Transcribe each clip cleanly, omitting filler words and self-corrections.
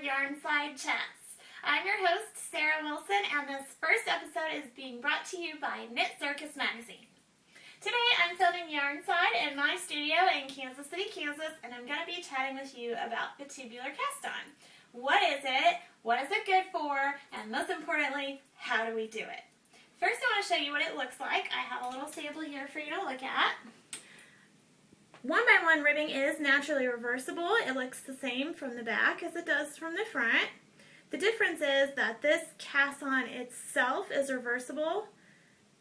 Yarnside Chats. I'm your host, Sarah Wilson, and this first episode is being brought to you by Knit Circus Magazine. Today I'm filming Yarnside in my studio in Kansas City, Kansas, and I'm going to be chatting with you about the tubular cast-on. What is it? What is it good for? And most importantly, how do we do it? First I want to show you what it looks like. I have a little sample here for you to look at. 1x1 ribbing is naturally reversible. It looks the same from the back as it does from the front. The difference is that this cast-on itself is reversible.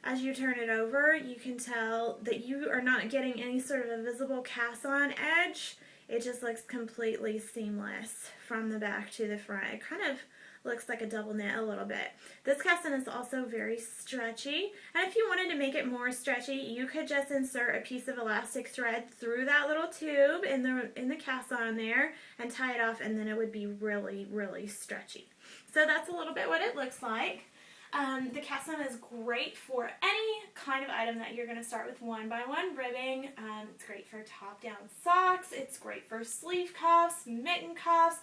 As you turn it over, you can tell that you are not getting any sort of a visible cast-on edge. It just looks completely seamless from the back to the front. It kind of looks like a double knit a little bit. This cast-on is also very stretchy, and if you wanted to make it more stretchy, you could just insert a piece of elastic thread through that little tube in the cast-on there and tie it off, and then it would be really, really stretchy. So that's a little bit what it looks like. The cast-on is great for any kind of item that you're going to start with 1x1 ribbing. It's great for top-down socks. It's great for sleeve cuffs, mitten cuffs,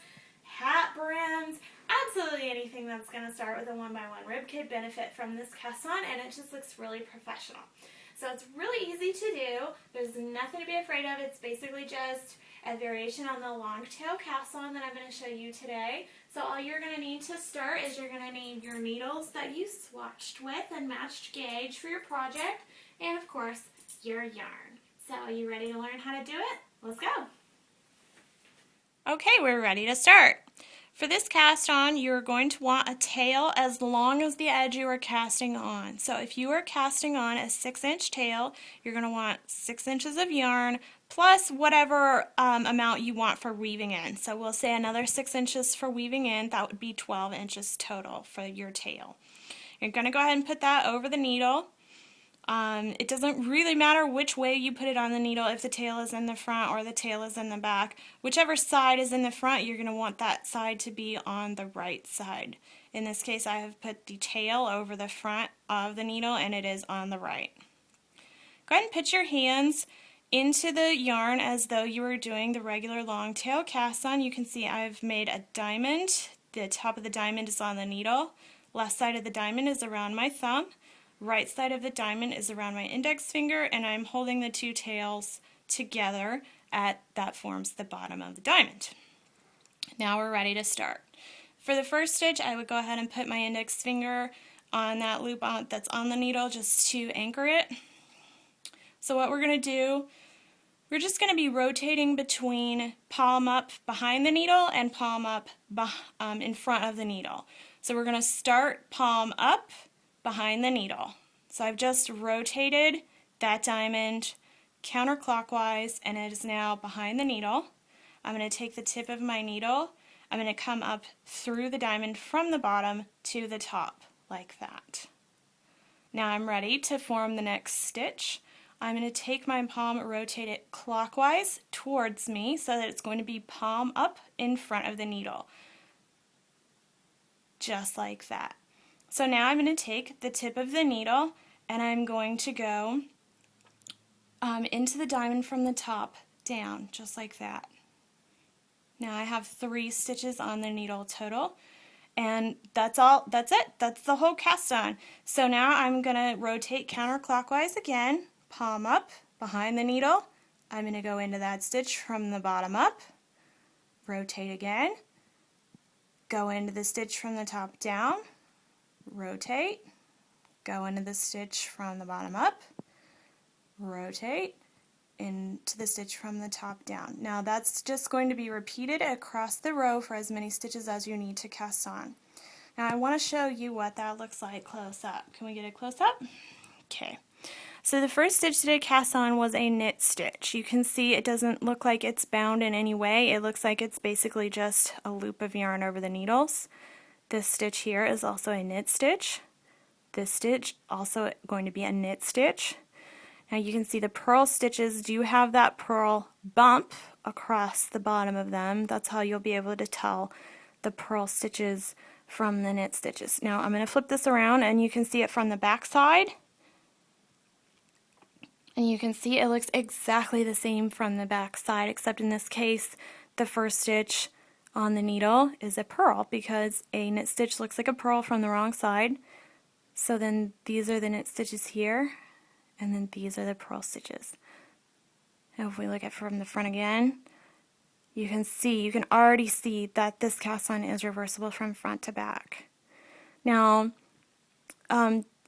hat brims, absolutely anything that's going to start with a 1x1 rib could benefit from this cast-on, and it just looks really professional. So it's really easy to do. There's nothing to be afraid of. It's basically just a variation on the long tail cast-on that I'm going to show you today. So all you're going to need to start is you're going to need your needles that you swatched with and matched gauge for your project, and of course your yarn. So are you ready to learn how to do it? Let's go. Okay, we're ready to start. For this cast on, you're going to want a tail as long as the edge you are casting on. So if you are casting on a 6-inch tail, you're going to want 6 inches of yarn plus whatever amount you want for weaving in. So we'll say another 6 inches for weaving in. That would be 12 inches total for your tail. You're going to go ahead and put that over the needle. It doesn't really matter which way you put it on the needle, if the tail is in the front or the tail is in the back. Whichever side is in the front, you're going to want that side to be on the right side. In this case, I have put the tail over the front of the needle, and it is on the right. Go ahead and put your hands into the yarn as though you were doing the regular long tail cast on. You can see I've made a diamond. The top of the diamond is on the needle. Left side of the diamond is around my thumb. Right side of the diamond is around my index finger, and I'm holding the two tails together that forms the bottom of the diamond. Now we're ready to start. For the first stitch, I would go ahead and put my index finger on that loop that's on the needle just to anchor it. So what we're going to do, we're just going to be rotating between palm up behind the needle and palm up in front of the needle. So we're going to start palm up behind the needle. So I've just rotated that diamond counterclockwise, and it is now behind the needle. I'm going to take the tip of my needle, I'm going to come up through the diamond from the bottom to the top like that. Now I'm ready to form the next stitch. I'm going to take my palm, rotate it clockwise towards me so that it's going to be palm up in front of the needle. Just like that. So now I'm going to take the tip of the needle and I'm going to go into the diamond from the top down, just like that. Now I have 3 stitches on the needle total, and that's it. That's the whole cast on. So now I'm going to rotate counterclockwise again, palm up behind the needle. I'm going to go into that stitch from the bottom up, rotate again, go into the stitch from the top down, rotate, go into the stitch from the bottom up, rotate, into the stitch from the top down. Now that's just going to be repeated across the row for as many stitches as you need to cast on. Now I want to show you what that looks like close up. Can we get a close up? Okay. So the first stitch to cast on was a knit stitch. You can see it doesn't look like it's bound in any way. It looks like it's basically just a loop of yarn over the needles. This stitch here is also a knit stitch. This stitch also going to be a knit stitch. Now you can see the purl stitches do have that purl bump across the bottom of them. That's how you'll be able to tell the purl stitches from the knit stitches. Now I'm going to flip this around and you can see it from the back side. And you can see it looks exactly the same from the back side, except in this case the first stitch on the needle is a purl, because a knit stitch looks like a purl from the wrong side. So then these are the knit stitches here, and then these are the purl stitches. Now if we look at it from the front again, you can already see that this cast on is reversible from front to back. Now,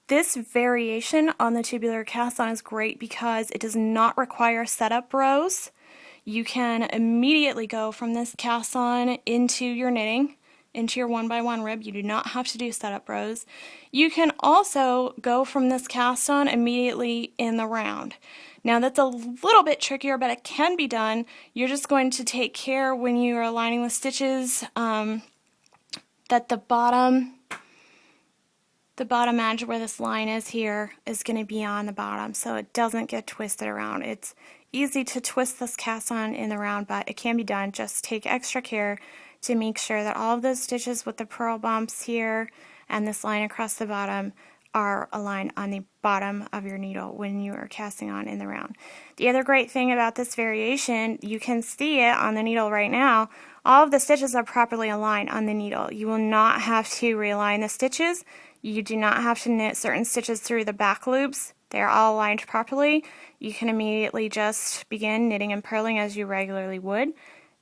this variation on the tubular cast on is great because it does not require setup rows. You can immediately go from this cast on into your knitting, into your 1x1 rib. You do not have to do setup rows. You can also go from this cast on immediately in the round. Now that's a little bit trickier, but it can be done. You're just going to take care when you are aligning the stitches that the bottom edge where this line is here is going to be on the bottom, so it doesn't get twisted around. It's easy to twist this cast on in the round, but it can be done. Just take extra care to make sure that all of those stitches with the purl bumps here and this line across the bottom are aligned on the bottom of your needle when you are casting on in the round. The other great thing about this variation, you can see it on the needle right now, all of the stitches are properly aligned on the needle. You will not have to realign the stitches. You do not have to knit certain stitches through the back loops. They're all aligned properly. You can immediately just begin knitting and purling as you regularly would.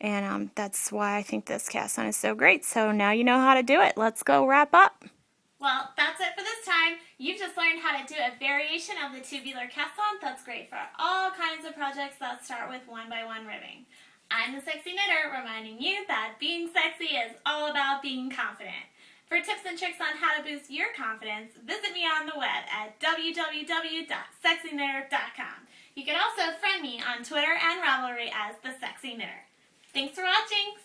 And that's why I think this cast on is so great. So now you know how to do it. Let's go wrap up. Well, that's it for this time. You've just learned how to do a variation of the tubular cast-on that's great for all kinds of projects that start with 1x1 ribbing. I'm the Sexy Knitter, reminding you that being sexy is all about being confident. For tips and tricks on how to boost your confidence, visit me on the web at www.sexyknitter.com. You can also friend me on Twitter and Ravelry as The Sexy Knitter. Thanks for watching!